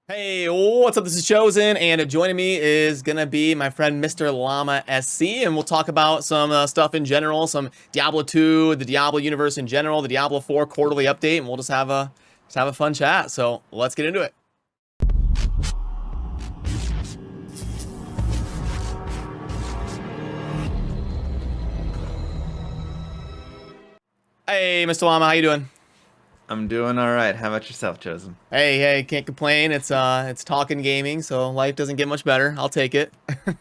Hey, what's up? This is Chosen, and joining me is gonna be my friend MrLlama SC, and we'll talk about some stuff in general, some Diablo 2, the Diablo universe in general, the Diablo 4 quarterly update, and we'll just have a fun chat. So let's get into it. Hey, MrLlama, how you doing? I'm doing all right. How about yourself, Chosen? Hey, can't complain. It's talking gaming, so life doesn't get much better. I'll take it.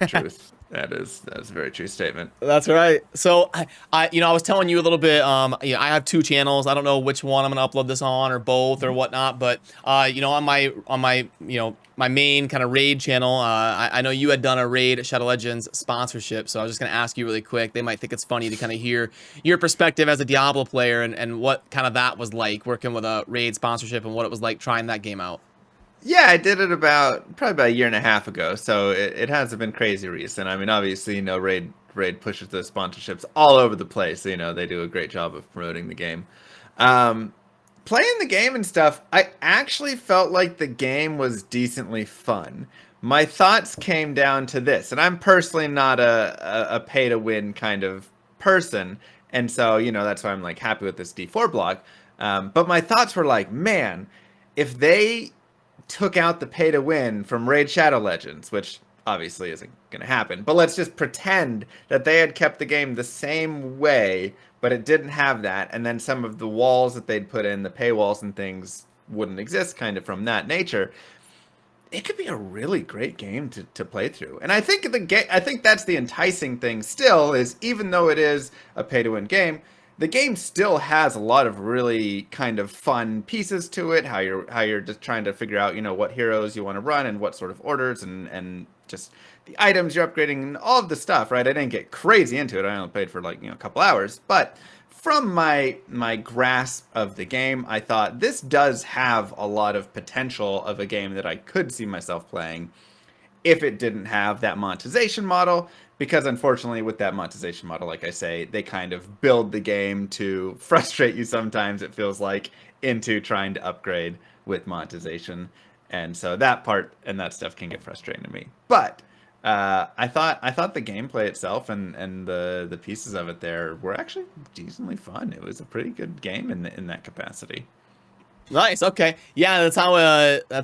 Truth. That is a very true statement. That's right. So I was telling you a little bit. I have two channels. I don't know which one I'm gonna upload this on or both or whatnot. But on my main kind of raid channel, I know you had done a raid Shadow Legends sponsorship. So I was just gonna ask you really quick. They might think it's funny to kind of hear your perspective as a Diablo player and what kind of that was like working with a raid sponsorship and what it was like trying that game out. Yeah, I did it probably about a year and a half ago, so it hasn't been crazy recent. I mean, obviously, Raid pushes those sponsorships all over the place. So, they do a great job of promoting the game. Um, Playing the game and stuff, I actually felt like the game was decently fun. My thoughts came down to this, and I'm personally not a pay to win kind of person, and so that's why I'm like happy with this D4 block. But my thoughts were like, man, if they took out the pay to win from Raid Shadow Legends, which obviously isn't going to happen, but let's just pretend that they had kept the game the same way, but it didn't have that, and then some of the walls that they'd put in, the paywalls and things, wouldn't exist kind of from that nature. It could be a really great game to play through. And I think that's the enticing thing still, is even though it is a pay to win game, the game still has a lot of really kind of fun pieces to it. How you're just trying to figure out, what heroes you want to run and what sort of orders and just the items you're upgrading and all of the stuff, right? I didn't get crazy into it. I only played for like, a couple hours, but from my grasp of the game, I thought this does have a lot of potential of a game that I could see myself playing if it didn't have that monetization model, because unfortunately with that monetization model, like I say, they kind of build the game to frustrate you sometimes, it feels like, into trying to upgrade with monetization. And so that part and that stuff can get frustrating to me. But I thought the gameplay itself and the pieces of it there were actually decently fun. It was a pretty good game in that capacity. Nice. Okay. Yeah, that's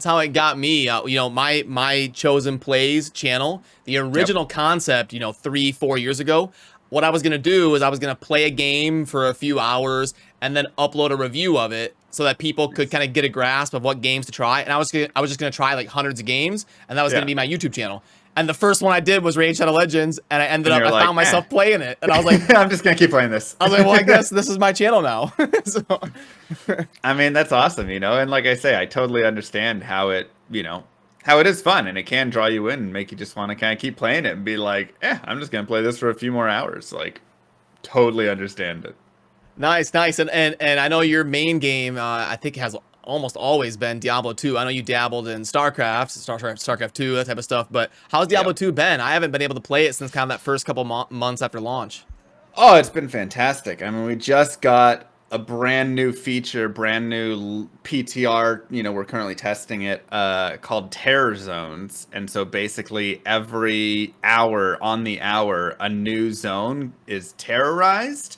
how it got me. My Chosen Plays channel, the Yep. original concept, 3, 4 years ago, what I was gonna do is I was gonna play a game for a few hours and then upload a review of it so that people could Nice. kind of get a grasp of what games to try. And I was just gonna try like hundreds of games, and that was gonna Yeah. be my YouTube channel. And the first one I did was Raid Shadow Legends, and And you're I like, found myself playing it, and I was like, I'm just gonna keep playing this. well, I guess this is my channel now. So, I mean, that's awesome, and like I say, I totally understand how it is fun and it can draw you in and make you just want to kind of keep playing it and be like, I'm just gonna play this for a few more hours. Like, totally understand it. nice, nice. And I know your main game, I think has almost always been Diablo 2. I know you dabbled in StarCraft 2, that type of stuff, but how's Diablo Yep. 2 been? I haven't been able to play it since kind of that first couple months after launch. Oh, it's been fantastic. I mean, we just got a brand new feature, brand new PTR. We're currently testing it, called Terror Zones. And so basically, every hour on the hour, a new zone is terrorized,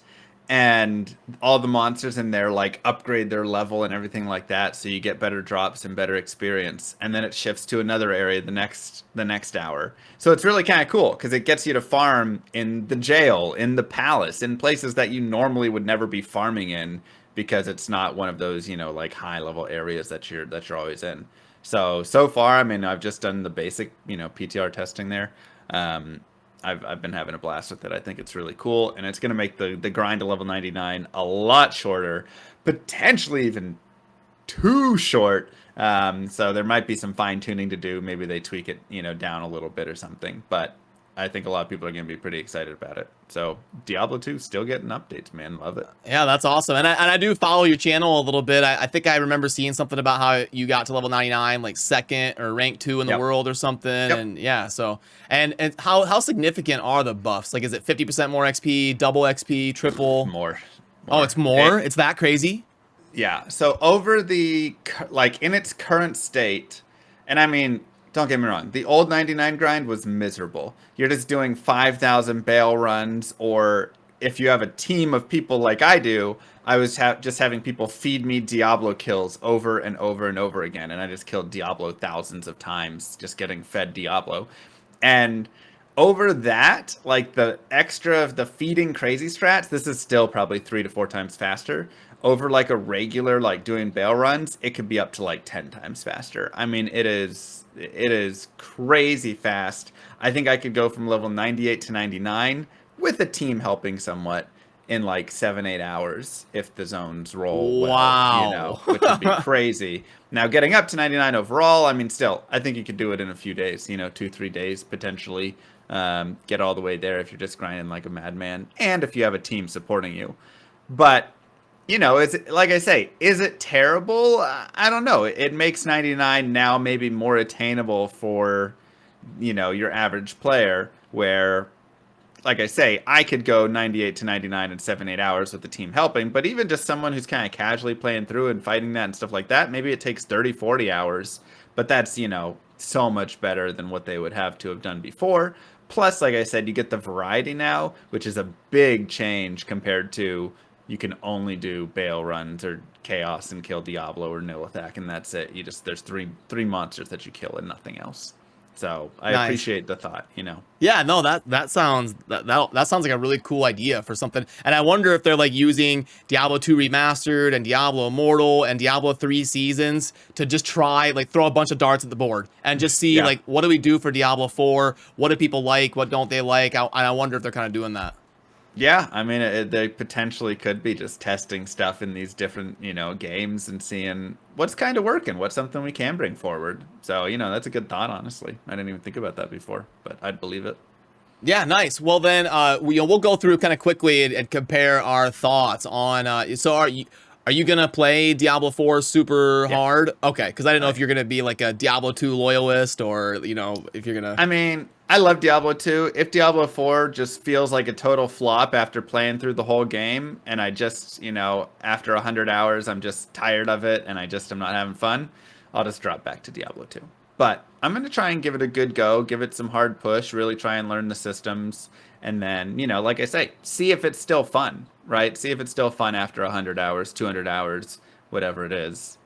and all the monsters in there like upgrade their level and everything like that, so you get better drops and better experience, and then it shifts to another area the next hour. So it's really kind of cool because it gets you to farm in the jail, in the palace, in places that you normally would never be farming in, because it's not one of those, like high level areas that you're always in. So far, I mean, I've just done the basic, PTR testing there. um I've been having a blast with it. I think it's really cool, and it's going to make the grind to level 99 a lot shorter, potentially even too short. So there might be some fine tuning to do. Maybe they tweak it, down a little bit or something. But I think a lot of people are going to be pretty excited about it. So Diablo 2 still getting updates, man. Love it. Yeah, that's awesome. And I do follow your channel a little bit. I think I remember seeing something about how you got to level 99, like second or rank 2 in the Yep. world or something. Yep. And yeah, so and how significant are the buffs? Like, is it 50% more XP, double XP, triple? More. Oh, More. it's more? It's that crazy? Yeah. So over like in its current state, And I mean, don't get me wrong, the old 99 grind was miserable. You're just doing 5,000 bail runs, or if you have a team of people like I do, I was just having people feed me Diablo kills over and over and over again, and I just killed Diablo thousands of times just getting fed Diablo. And over that, like the extra of the feeding crazy strats, this is still probably 3 to 4 times faster. Over like a regular, like doing bail runs, it could be up to like 10 times faster. I mean, it is crazy fast. I think I could go from level 98 to 99 with a team helping somewhat in like 7, 8 hours if the zones roll well, Wow. which would be crazy. Now getting up to 99 overall, I mean, still, I think you could do it in a few days, 2, 3 days potentially. Get all the way there if you're just grinding like a madman, and if you have a team supporting you. But is it, like I say, is it terrible? I don't know. It makes 99 now maybe more attainable for your average player, where, like I say, I could go 98 to 99 in 7, 8 hours with the team helping, but even just someone who's kind of casually playing through and fighting that and stuff like that, maybe it takes 30, 40 hours, but that's, so much better than what they would have to have done before. Plus, like I said, you get the variety now, which is a big change compared to you can only do bail runs or chaos and kill Diablo or Nilithak, and that's it. There's three monsters that you kill and nothing else. So I Nice. appreciate the thought. Yeah, no, that sounds that sounds like a really cool idea for something. And I wonder if they're like using Diablo 2 Remastered and Diablo Immortal and Diablo 3 Seasons to just try, like, throw a bunch of darts at the board and just see, Yeah. like, what do we do for Diablo 4? What do people like? What don't they like? I wonder if they're kind of doing that. Yeah, I mean, they potentially could be just testing stuff in these different, games and seeing what's kind of working, what's something we can bring forward. So, that's a good thought, honestly. I didn't even think about that before, but I'd believe it. Yeah, nice. Well, then we'll go through kind of quickly and compare our thoughts on. So are you gonna play Diablo 4 super Yeah. hard? Okay, because I didn't know if Right. you're gonna be like a Diablo 2 loyalist, or if you're gonna. I mean, I love Diablo 2. If Diablo 4 just feels like a total flop after playing through the whole game, and I just, after 100 hours, I'm just tired of it, and I'm not having fun, I'll just drop back to Diablo 2. But I'm going to try and give it a good go, give it some hard push, really try and learn the systems, and then, like I say, see if it's still fun, right? See if it's still fun after 100 hours, 200 hours, whatever it is,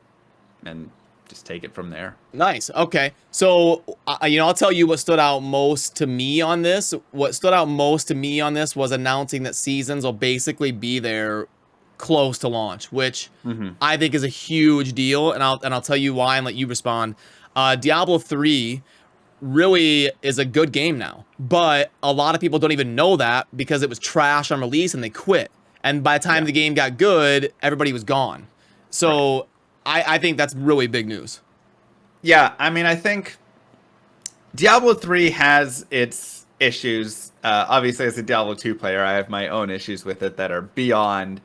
and just take it from there. Nice. Okay. So, I'll tell you what stood out most to me on this. What stood out most to me on this was announcing that Seasons will basically be there close to launch, which I think is a huge deal. And I'll tell you why and let you respond. Diablo 3 really is a good game now, but a lot of people don't even know that because it was trash on release and they quit. And by the time Yeah. the game got good, everybody was gone. So I think that's really big news. Yeah, I mean, I think Diablo 3 has its issues. Obviously, as a Diablo 2 player, I have my own issues with it that are beyond,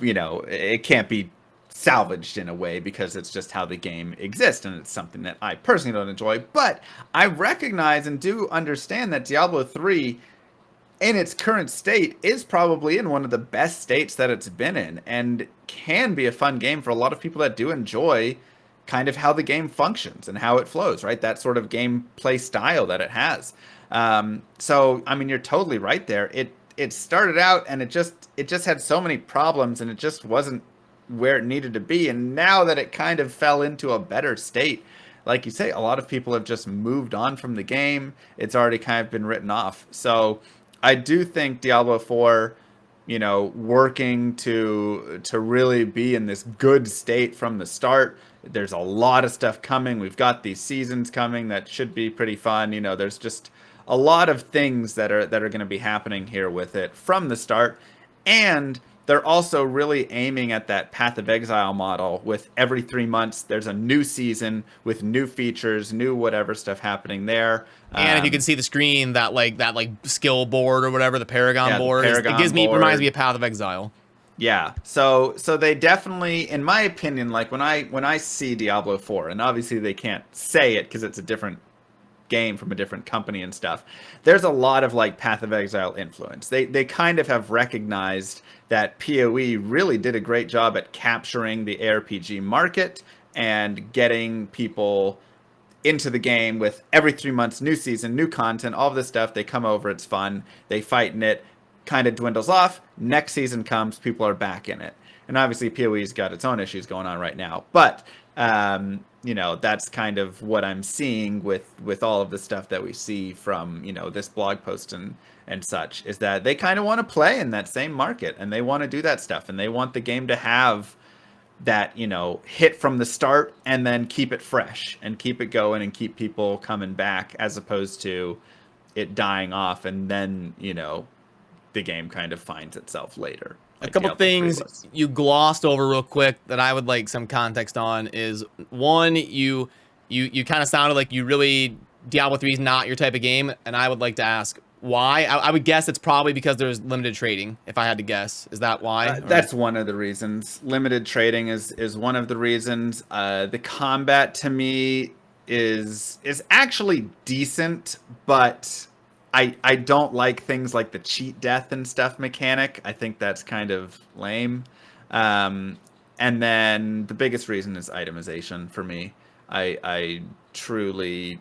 it can't be salvaged in a way because it's just how the game exists, and it's something that I personally don't enjoy. But I recognize and do understand that Diablo 3, in its current state, is probably in one of the best states that it's been in, and can be a fun game for a lot of people that do enjoy kind of how the game functions and how it flows, right? That sort of gameplay style that it has. So I mean, you're totally right there. It started out and it just had so many problems, and it just wasn't where it needed to be. And now that it kind of fell into a better state, like you say, a lot of people have just moved on from the game. It's already kind of been written off. So I do think Diablo 4, working to really be in this good state from the start. There's a lot of stuff coming. We've got these seasons coming that should be pretty fun. There's just a lot of things that are going to be happening here with it from the start. And they're also really aiming at that Path of Exile model with every 3 months there's a new season with new features, new whatever stuff happening there. And if you can see the screen, that skill board or whatever, the Paragon board, it reminds me of Path of Exile. Yeah, so they definitely, in my opinion, like when I see Diablo 4, and obviously they can't say it because it's a different game from a different company and stuff, there's a lot of like Path of Exile influence. They kind of have recognized that PoE really did a great job at capturing the ARPG market and getting people into the game with every 3 months, new season, new content, all of this stuff. They come over, it's fun, they fight in it, kind of dwindles off. Next season comes, people are back in it. And obviously PoE's got its own issues going on right now. But you know, that's kind of what I'm seeing with all of the stuff that we see from, you know, this blog post and such, is that they kind of want to play in that same market, and they want to do that stuff, and they want the game to have that, you know, hit from the start and then keep it fresh and keep it going and keep people coming back, as opposed to it dying off and then, you know, the game kind of finds itself later. A couple things you glossed over real quick that I would like some context on is, one, you kind of sounded like you really, Diablo 3 is not your type of game, and I would like to ask why. I would guess it's probably because there's limited trading, if I had to guess. Is that why? That's one of the reasons. Limited trading is one of the reasons. The combat to me is actually decent, but I don't like things like the cheat death and stuff mechanic. I think that's kind of lame. And then the biggest reason is itemization for me. I truly,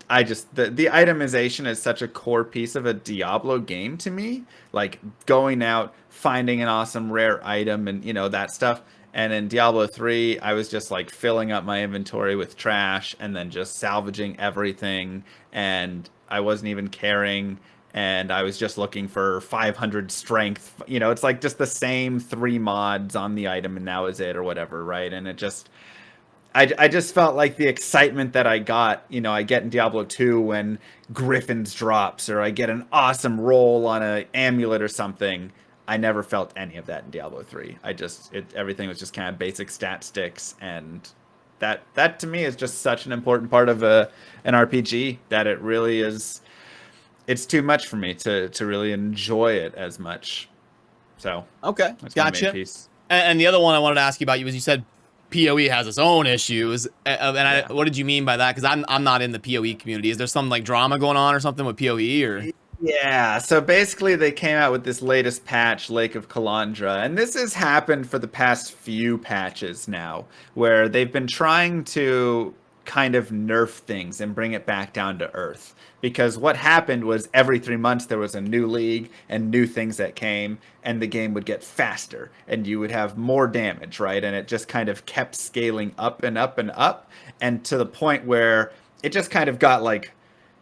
the itemization is such a core piece of a Diablo game to me. Like going out, finding an awesome rare item and, you know, that stuff. And in Diablo 3, I was just like filling up my inventory with trash and then just salvaging everything. And I wasn't even caring, and I was just looking for 500 strength. You know, it's like just the same 3 mods on the item, and now is it, or whatever, right? And it just, I just felt like the excitement that I got, you know, I get in Diablo 2 when Griffin's drops, or I get an awesome roll on an amulet or something. I never felt any of that in Diablo 3. Everything was just kind of basic stat sticks, and that to me is just such an important part of an RPG that it really is. It's too much for me to really enjoy it as much. So okay, that's gotcha. my main piece. And the other one I wanted to ask you about, was you said PoE has its own issues, Yeah. what did you mean by that? Because I'm not in the PoE community. Is there some like drama going on or something with PoE, or? Yeah, so basically they came out with this latest patch, Lake of Kalandra, and this has happened for the past few patches now, where they've been trying to kind of nerf things and bring it back down to earth. Because what happened was every 3 months there was a new league and new things that came, and the game would get faster, and you would have more damage, right? And it just kind of kept scaling up and up and up, and to the point where it just kind of got like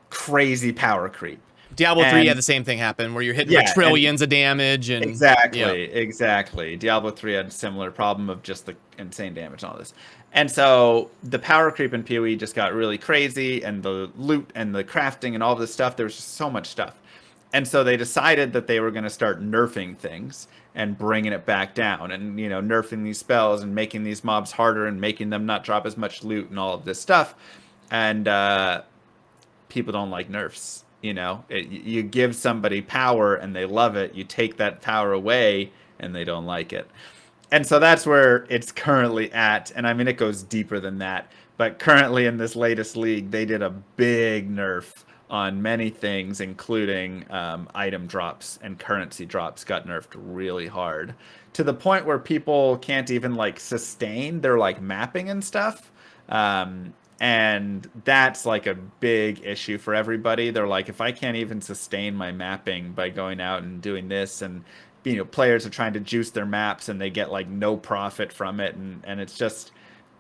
crazy power creep. Diablo 3 had the same thing happen, where you're hitting like trillions of damage. And exactly. Diablo 3 had a similar problem of just the insane damage and all this. And so the power creep in PoE just got really crazy, and the loot and the crafting and all this stuff, there was just so much stuff. And so they decided that they were going to start nerfing things and bringing it back down, and, you know, nerfing these spells and making these mobs harder and making them not drop as much loot and all of this stuff. And people don't like nerfs. You know, you give somebody power and they love it. You take that power away and they don't like it. And so that's where it's currently at. And I mean, it goes deeper than that. But currently in this latest league, they did a big nerf on many things, including item drops and currency drops got nerfed really hard, to the point where people can't even like sustain their like mapping and stuff. And that's like a big issue for everybody. They're like, if I can't even sustain my mapping by going out and doing this, and, you know, players are trying to juice their maps and they get like no profit from it, and it's just,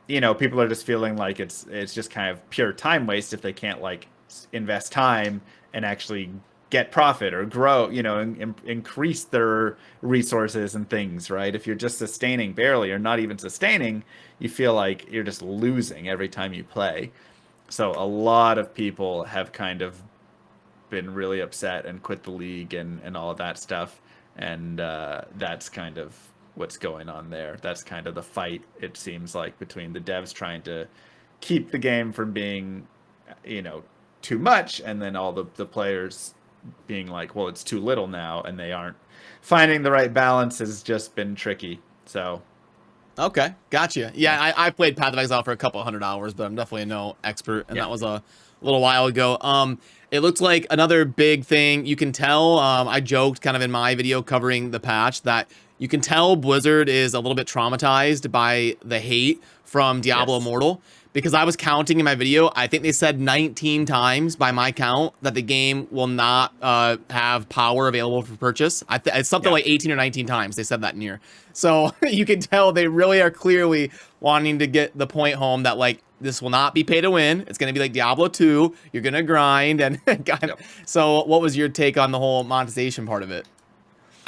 you know, people are just feeling like it's just kind of pure time waste if they can't like invest time and actually get profit or grow, you know, increase their resources and things, right? If you're just sustaining barely or not even sustaining, you feel like you're just losing every time you play. So a lot of people have kind of been really upset and quit the league and all of that stuff. And that's kind of what's going on there. That's kind of the fight, it seems like, between the devs trying to keep the game from being, you know, too much, and then all the players being like, well, it's too little now, and they aren't finding the right balance. Has just been tricky. So okay, gotcha. Yeah, I played Path of Exile for a couple 100 hours, but I'm definitely no expert, and that was a little while ago. It looks like another big thing you can tell. I joked kind of in my video covering the patch that you can tell Blizzard is a little bit traumatized by the hate from Diablo Immortal, because I was counting in my video. I think they said 19 times by my count that the game will not have power available for purchase. It's something like 18 or 19 times they said that in here. So you can tell they really are clearly wanting to get the point home that like this will not be pay to win. It's going to be like Diablo 2. You're going to grind. And So what was your take on the whole monetization part of it?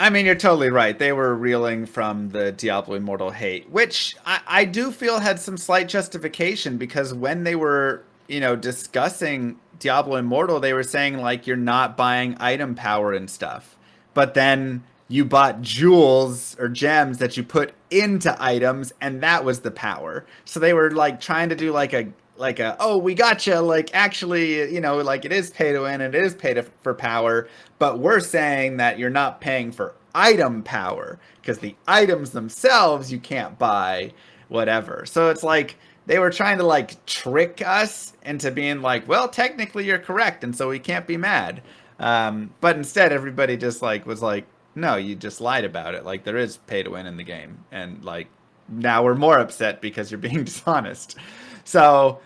I mean, you're totally right. They were reeling from the Diablo Immortal hate, which I do feel had some slight justification, because when they were, you know, discussing Diablo Immortal, they were saying like you're not buying item power and stuff, but then you bought jewels or gems that you put into items, and that was the power. So they were like trying to do like a oh, we gotcha, like actually, you know, like it is pay to win and it is for power, but we're saying that you're not paying for item power, because the items themselves you can't buy, whatever. So it's like they were trying to like trick us into being like, well, technically you're correct, and so we can't be mad. But instead everybody just like was like, no, you just lied about it. Like there is pay to win in the game, and like now we're more upset because you're being dishonest. So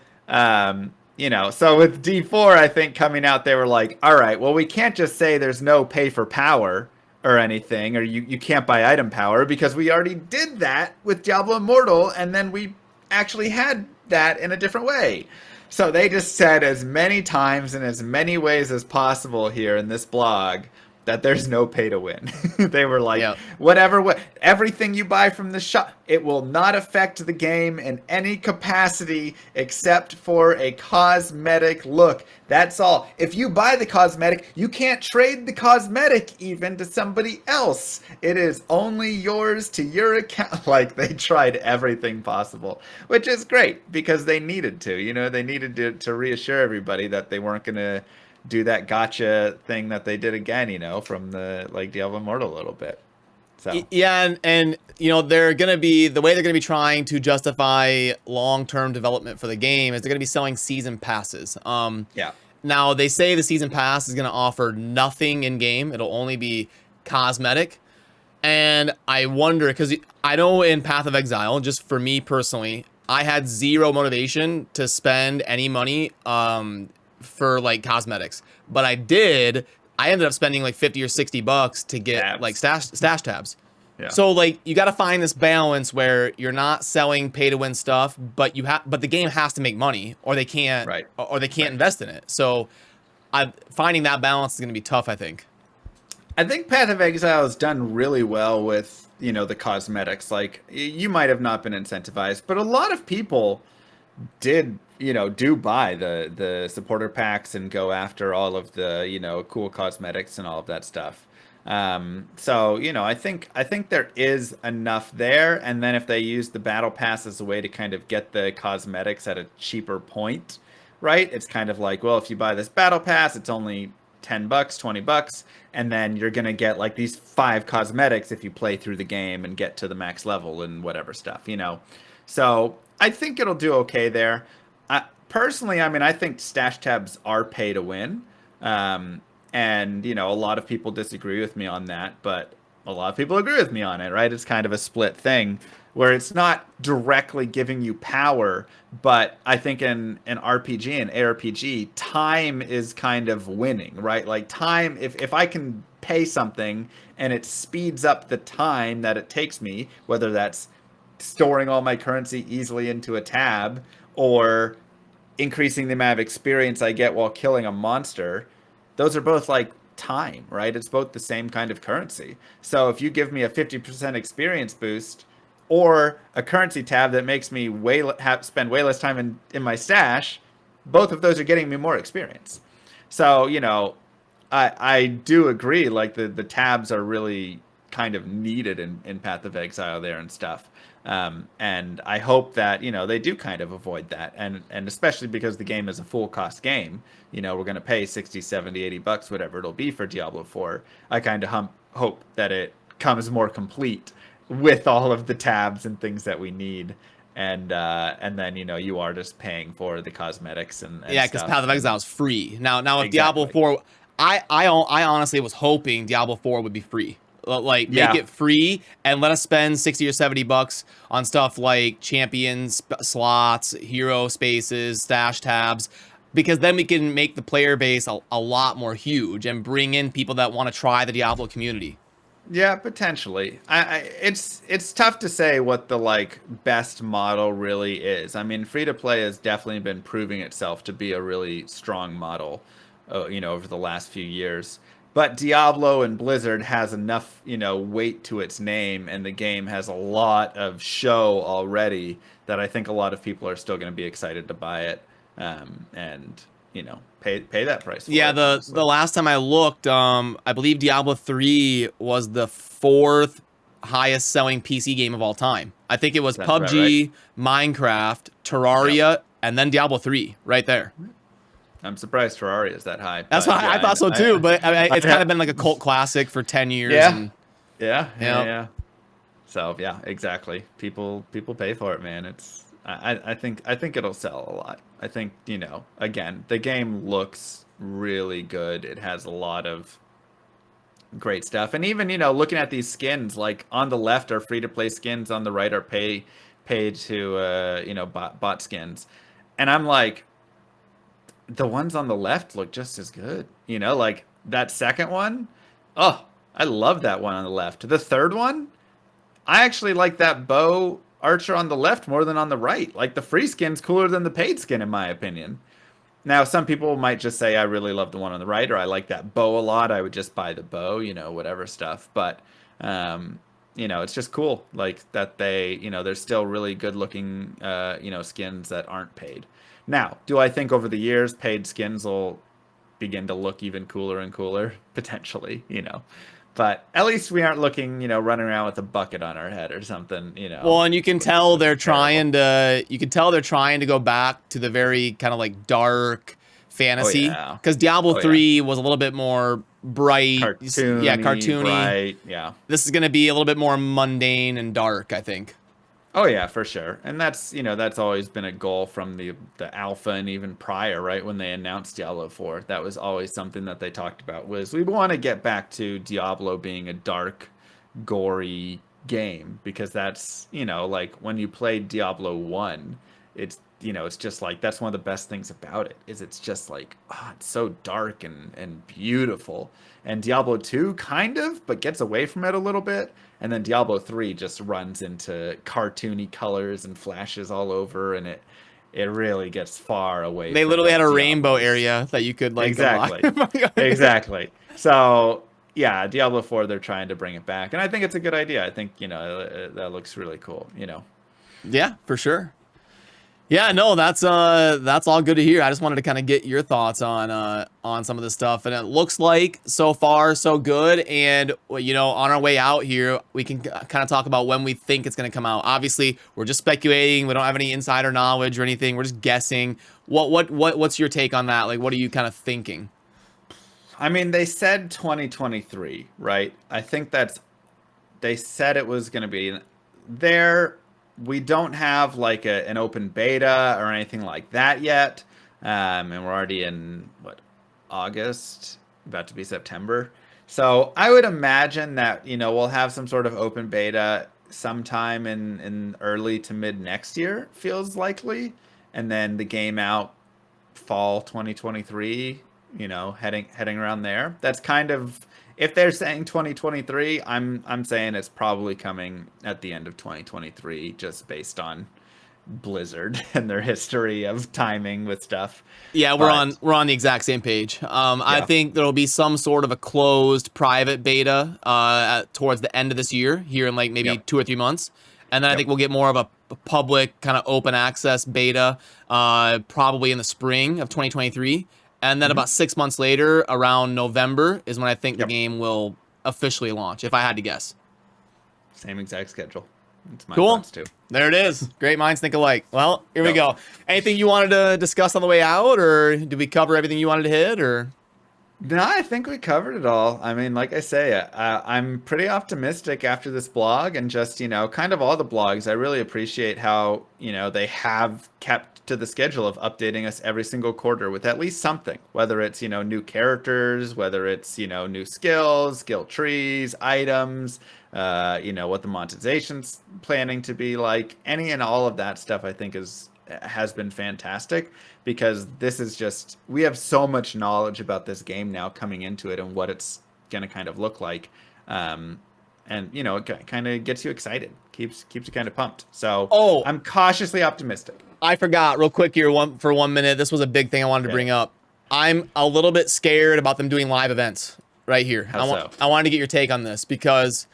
you know, so with D4, I think coming out, they were like, all right, well, we can't just say there's no pay for power or anything, or you can't buy item power, because we already did that with Diablo Immortal, and then we actually had that in a different way. So they just said as many times in as many ways as possible here in this blog that there's no pay to win. They were like, whatever, everything you buy from the shop, it will not affect the game in any capacity except for a cosmetic look. That's all. If you buy the cosmetic, you can't trade the cosmetic even to somebody else. It is only yours to your account. Like, they tried everything possible, which is great because they needed to, you know, they needed to reassure everybody that they weren't going to do that gotcha thing that they did again, you know, from the like Diablo Immortal a little bit. So yeah, and you know, they're gonna be, the way they're gonna be trying to justify long-term development for the game is they're gonna be selling season passes. Yeah. Now they say the season pass is gonna offer nothing in game. It'll only be cosmetic. And I wonder, because I know in Path of Exile, just for me personally, I had zero motivation to spend any money for like cosmetics, but I ended up spending like 50 or 60 bucks to get tabs. Like stash tabs. Yeah. So like you got to find this balance where you're not selling pay to win stuff, but the game has to make money, or they can't, or they can't invest in it. So finding that balance is going to be tough, I think. I think Path of Exile has done really well with, you know, the cosmetics. Like, you might have not been incentivized, but a lot of people did, you know, do buy the supporter packs and go after all of the, you know, cool cosmetics and all of that stuff. So, you know, I think there is enough there. And then if they use the battle pass as a way to kind of get the cosmetics at a cheaper point, right? It's kind of like, well, if you buy this battle pass, it's only 10 bucks, 20 bucks, and then you're going to get like these 5 cosmetics if you play through the game and get to the max level and whatever stuff, you know? So I think it'll do okay there. Personally, I mean, I think stash tabs are pay to win. And, you know, a lot of people disagree with me on that, but a lot of people agree with me on it, right? It's kind of a split thing where it's not directly giving you power, but I think in an RPG and ARPG, time is kind of winning, right? Like time, if I can pay something and it speeds up the time that it takes me, whether that's storing all my currency easily into a tab or increasing the amount of experience I get while killing a monster, those are both like time, right? It's both the same kind of currency. So if you give me a 50% experience boost or a currency tab that makes me spend way less time in my stash, both of those are getting me more experience. So, you know, I do agree, like the tabs are really kind of needed in Path of Exile there and stuff. And I hope that, you know, they do kind of avoid that. And especially because the game is a full cost game, you know, we're going to pay 60, 70, 80 bucks, whatever it'll be for Diablo 4. I kind of hope that it comes more complete with all of the tabs and things that we need. And then, you know, you are just paying for the cosmetics and yeah, because Path of Exile is free. Now with Exactly. Diablo 4, I honestly was hoping Diablo 4 would be free. Like, make it free and let us spend 60 or 70 bucks on stuff like champions slots, hero spaces, stash tabs, because then we can make the player base a lot more huge and bring in people that want to try the Diablo community. Yeah, potentially. It's tough to say what the like best model really is. I mean, free to play has definitely been proving itself to be a really strong model, over the last few years. But Diablo and Blizzard has enough, weight to its name, and the game has a lot of show already that I think a lot of people are still going to be excited to buy it, and pay that price for Yeah, it. the last time I looked, I believe Diablo 3 was the 4th highest selling PC game of all time. I think it was PUBG, Minecraft, Terraria, and then Diablo 3 right there. I'm surprised Terraria is that high. That's why I thought so too, but it's kind of been like a cult classic for 10 years. Yeah. So yeah, exactly. People pay for it, man. I think it'll sell a lot. I think, again, the game looks really good. It has a lot of great stuff. And even, looking at these skins, like on the left are free-to-play skins, on the right are paid to, bot skins. And I'm like, the ones on the left look just as good. Like that second one, oh, I love that one on the left. The third one, I actually like that bow archer on the left more than on the right. Like the free skin's cooler than the paid skin, in my opinion. Now, some people might just say, I really love the one on the right, or I like that bow a lot. I would just buy the bow, whatever stuff. But, it's just cool. Like that there's still really good looking, skins that aren't paid. Now, do I think over the years paid skins will begin to look even cooler and cooler? Potentially, But at least we aren't looking, running around with a bucket on our head or something, Well, and you can tell they're trying to go back to the very kind of like dark fantasy. Because Diablo 3 was a little bit more bright. Cartoony. Bright, yeah. This is going to be a little bit more mundane and dark, I think. Oh yeah, for sure. And that's, that's always been a goal from the alpha and even prior, right? When they announced Diablo 4, that was always something that they talked about, was we want to get back to Diablo being a dark, gory game, because that's, like when you played Diablo 1, it's, it's just like, that's one of the best things about it, is it's just like, it's so dark and beautiful. And Diablo 2 kind of, but gets away from it a little bit. And then Diablo 3 just runs into cartoony colors and flashes all over, and it really gets far away. They literally had a rainbow area that you could like exactly. So yeah, Diablo 4, they're trying to bring it back, and I think it's a good idea. I think that looks really cool. Yeah, for sure. Yeah, no, that's all good to hear. I just wanted to kind of get your thoughts on some of this stuff, and it looks like so far so good. And on our way out here, we can kind of talk about when we think it's going to come out. Obviously, we're just speculating. We don't have any insider knowledge or anything. We're just guessing. What's your take on that? Like, what are you kind of thinking? I mean, they said 2023, right? I think they said it was going to be there. We don't have like an open beta or anything like that yet. And we're already in August, about to be September. So I would imagine that, we'll have some sort of open beta sometime in early to mid next year, feels likely. And then the game out fall 2023, heading around there. That's kind of, if they're saying 2023, I'm saying it's probably coming at the end of 2023, just based on Blizzard and their history of timing with stuff. Yeah, we're on the exact same page. I think there'll be some sort of a closed private beta towards the end of this year, here in like maybe 2 or 3 months, and then I think we'll get more of a public kind of open access beta probably in the spring of 2023. And then about 6 months later, around November, is when I think the game will officially launch, if I had to guess. Same exact schedule. It's my cool. thoughts too. There it is. Great minds think alike. Well, here we go. Anything you wanted to discuss on the way out, or did we cover everything you wanted to hit, or? No, I think we covered it all. I mean, like I say, I'm pretty optimistic after this blog and just, kind of all the blogs. I really appreciate how, they have kept to the schedule of updating us every single quarter with at least something, whether it's, new characters, whether it's, new skills, skill trees, items, what the monetization's planning to be like. Any and all of that stuff, I think has been fantastic, because this is just, we have so much knowledge about this game now coming into it and what it's going to kind of look like. And it kind of gets you excited, keeps you kind of pumped. So I'm cautiously optimistic. I forgot real quick here for 1 minute. This was a big thing I wanted to bring up. I'm a little bit scared about them doing live events right here. I wanted to get your take on this, because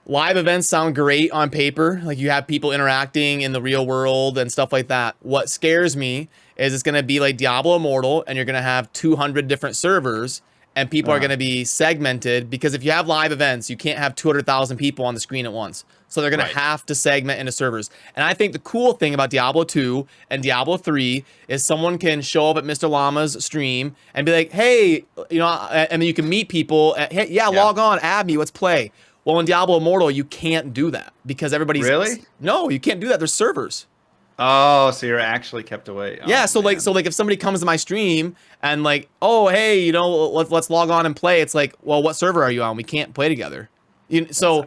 live events sound great on paper. Like, you have people interacting in the real world and stuff like that. What scares me is it's going to be like Diablo Immortal, and you're going to have 200 different servers, and people are going to be segmented, because if you have live events, you can't have 200,000 people on the screen at once. So they're going to have to segment into servers. And I think the cool thing about Diablo 2 and Diablo 3 is someone can show up at MrLlama's stream and be like, hey, and then you can meet people. Hey, log on, add me, let's play. Well, in Diablo Immortal, you can't do that, because everybody's... Really? No, you can't do that. There's servers. Oh, so you're actually kept away. Yeah, so like if somebody comes to my stream and like, oh, hey, let's log on and play. It's like, well, what server are you on? We can't play together. So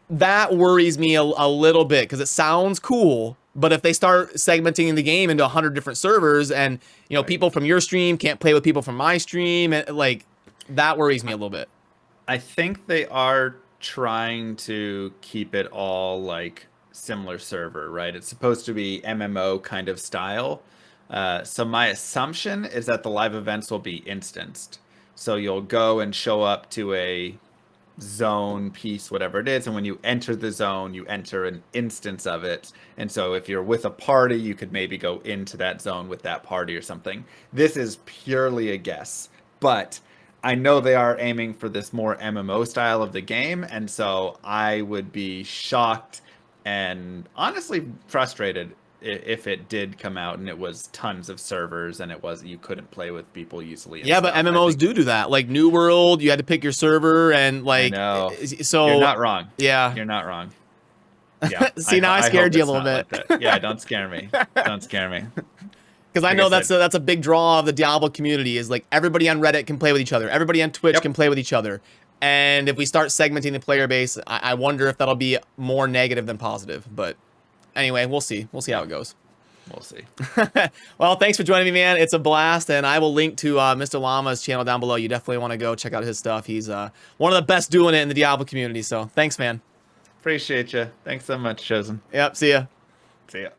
that worries me a little bit, because it sounds cool, but if they start segmenting the game into 100 different servers, and people from your stream can't play with people from my stream, and like, that worries me a little bit. I think they are trying to keep it all like similar server, right? It's supposed to be MMO kind of style. So my assumption is that the live events will be instanced. So you'll go and show up to a zone piece, whatever it is, and when you enter the zone, you enter an instance of it. And so if you're with a party, you could maybe go into that zone with that party or something. This is purely a guess, but I know they are aiming for this more MMO style of the game, and so I would be shocked and honestly frustrated if it did come out and it was tons of servers and you couldn't play with people easily. Yeah, but MMOs do that. Like New World, you had to pick your server, and like, so you're not wrong. Yeah, you're not wrong. Yeah. See, now I scared you a little bit. Like yeah, don't scare me. Don't scare me. Because I know that's a big draw of the Diablo community, is like everybody on Reddit can play with each other. Everybody on Twitch can play with each other. And if we start segmenting the player base, I wonder if that'll be more negative than positive. But anyway, we'll see. We'll see how it goes. We'll see. Well, thanks for joining me, man. It's a blast. And I will link to MrLlama's channel down below. You definitely want to go check out his stuff. He's one of the best doing it in the Diablo community. So thanks, man. Appreciate you. Thanks so much, Chosen. Yep. See ya. See ya.